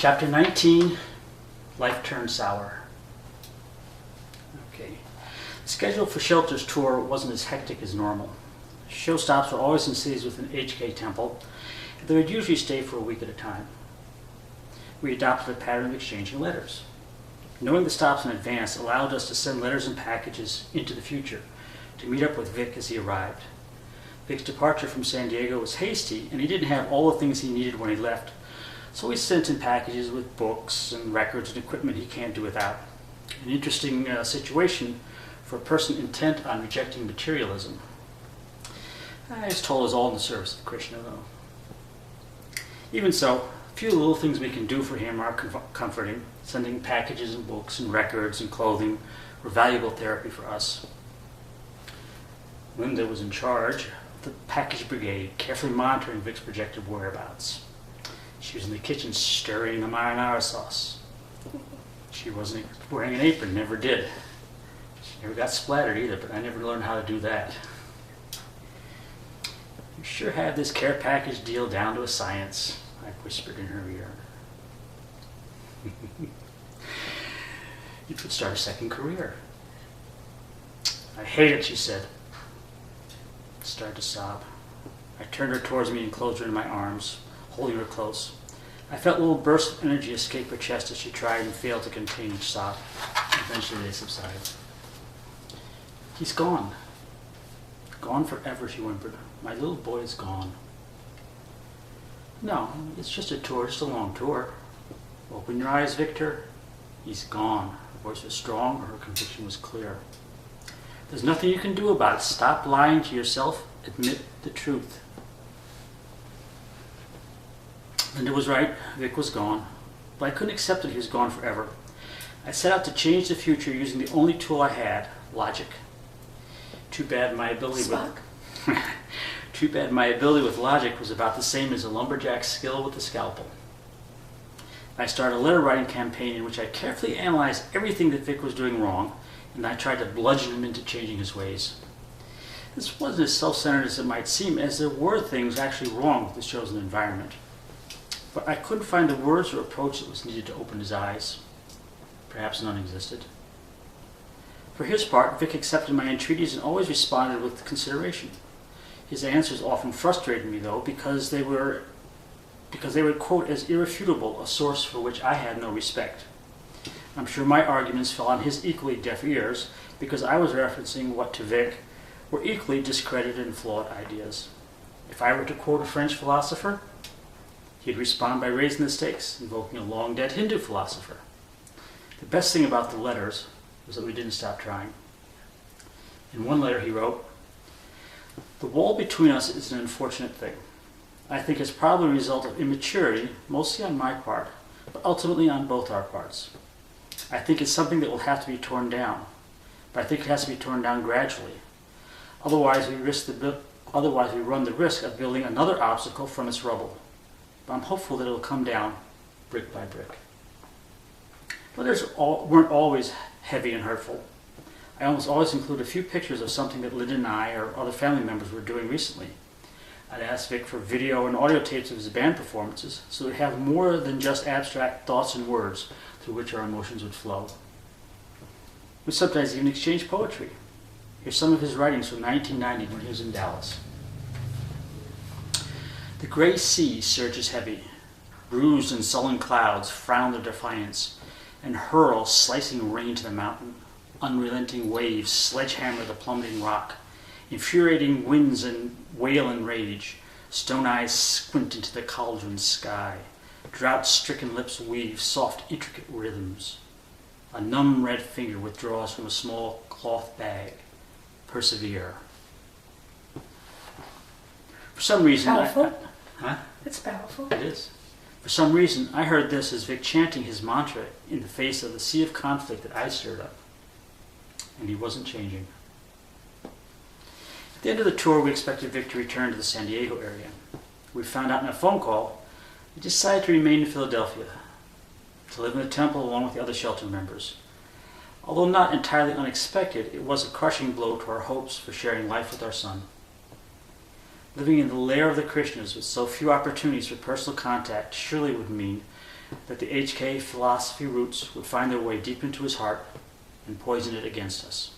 Chapter 19, Life Turned Sour. Okay. The schedule for Shelter's tour wasn't as hectic as normal. Show stops were always in cities with an HK temple, and they would usually stay for a week at a time. We adopted a pattern of exchanging letters. Knowing the stops in advance allowed us to send letters and packages into the future to meet up with Vic as he arrived. Vic's departure from San Diego was hasty, and he didn't have all the things he needed when he left, so we sent in packages with books and records and equipment he can't do without. An interesting situation for a person intent on rejecting materialism. His toll is all in the service of Krishna, though. Even so, a few little things we can do for him are comforting. Sending packages and books and records and clothing were valuable therapy for us. Linda was in charge of the package brigade, carefully monitoring Vic's projected whereabouts. She was in the kitchen stirring the marinara sauce. She wasn't wearing an apron, never did. She never got splattered either, but I never learned how to do that. You sure have this care package deal down to a science, I whispered in her ear. You could start a second career. I hate it, she said. I started to sob. I turned her towards me and closed her in my arms, holding her close. I felt a little burst of energy escape her chest as she tried and failed to contain each sob. Eventually they subsided. He's gone. Gone forever, she whimpered. My little boy is gone. No, it's just a tour, just a long tour. Open your eyes, Victor. He's gone. Her voice was strong, her conviction was clear. There's nothing you can do about it. Stop lying to yourself. Admit the truth. Linda was right. Vic was gone. But I couldn't accept that he was gone forever. I set out to change the future using the only tool I had, logic. Too bad my ability with logic was about the same as a lumberjack's skill with the scalpel. I started a letter writing campaign in which I carefully analyzed everything that Vic was doing wrong, and I tried to bludgeon him into changing his ways. This wasn't as self-centered as it might seem, as there were things actually wrong with his chosen environment. But I couldn't find the words or approach that was needed to open his eyes. Perhaps none existed. For his part, Vic accepted my entreaties and always responded with consideration. His answers often frustrated me, though, because they would quote as irrefutable a source for which I had no respect. I'm sure my arguments fell on his equally deaf ears because I was referencing what to Vic were equally discredited and flawed ideas. If I were to quote a French philosopher, he'd respond by raising the stakes, invoking a long-dead Hindu philosopher. The best thing about the letters was that we didn't stop trying. In one letter he wrote, "The wall between us is an unfortunate thing. I think it's probably a result of immaturity, mostly on my part, but ultimately on both our parts. I think it's something that will have to be torn down, but I think it has to be torn down gradually. Otherwise we run the risk of building another obstacle from its rubble. But I'm hopeful that it will come down brick by brick." Letters weren't always heavy and hurtful. I almost always include a few pictures of something that Linda and I or other family members were doing recently. I'd ask Vic for video and audio tapes of his band performances so we'd have more than just abstract thoughts and words through which our emotions would flow. We sometimes even exchanged poetry. Here's some of his writings from 1990 when he was in Dallas. The gray sea surges heavy. Bruised and sullen clouds frown their defiance and hurl slicing rain to the mountain. Unrelenting waves sledgehammer the plummeting rock. Infuriating winds and wail in rage. Stone eyes squint into the cauldron sky. Drought-stricken lips weave soft, intricate rhythms. A numb red finger withdraws from a small cloth bag. Persevere. For some reason, Powerful. Huh? It's powerful. It is. For some reason, I heard this as Vic chanting his mantra in the face of the sea of conflict that I stirred up. And he wasn't changing. At the end of the tour, we expected Vic to return to the San Diego area. We found out in a phone call he decided to remain in Philadelphia, to live in the temple along with the other shelter members. Although not entirely unexpected, it was a crushing blow to our hopes for sharing life with our son. Living in the lair of the Krishnas with so few opportunities for personal contact surely would mean that the HK philosophy roots would find their way deep into his heart and poison it against us.